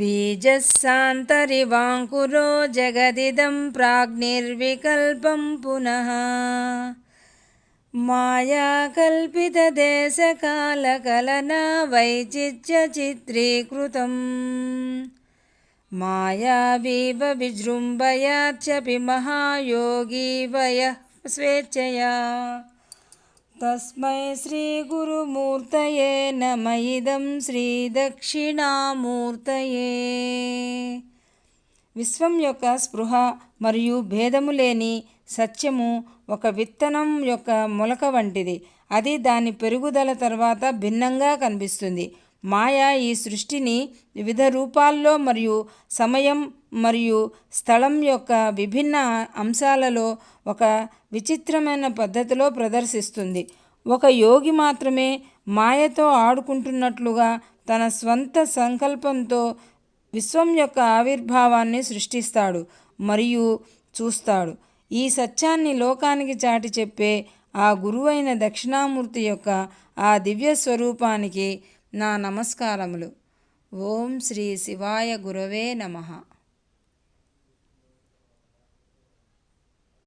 बीजस्सान्तरिवाङ्कुरो जगदिदं प्राग्निर्विकल्पं पुनः मायाकल्पितदेशकालकलना वैचित्र्यचित्रीकृतं मायावीव विजृम्भयाच्चपि महायोगी वयः स्वेच्छया तस्मै श्रीगुरुमूर्तये नम इदं శ్రీదక్షిణామూర్తయే. విశ్వం యొక్క స్పృహ మరియు భేదము లేని సత్యము ఒక విత్తనం యొక్క మొలక వంటిది. అది దాని పెరుగుదల తర్వాత భిన్నంగా కనిపిస్తుంది. మాయ ఈ సృష్టిని వివిధ రూపాల్లో మరియు సమయం మరియు స్థలం యొక్క విభిన్న అంశాలలో ఒక విచిత్రమైన పద్ధతిలో ప్రదర్శిస్తుంది. ఒక యోగి మాత్రమే మాయతో ఆడుకుంటున్నట్లుగా తన స్వంత సంకల్పంతో విశ్వం యొక్క ఆవిర్భావాన్ని సృష్టిస్తాడు మరియు చూస్తాడు. ఈ సత్యాన్ని లోకానికి చాటి చెప్పే ఆ గురువైన దక్షిణామూర్తి యొక్క ఆ దివ్య స్వరూపానికి నా నమస్కారములు. ఓం శ్రీ శివాయ గురవే నమః.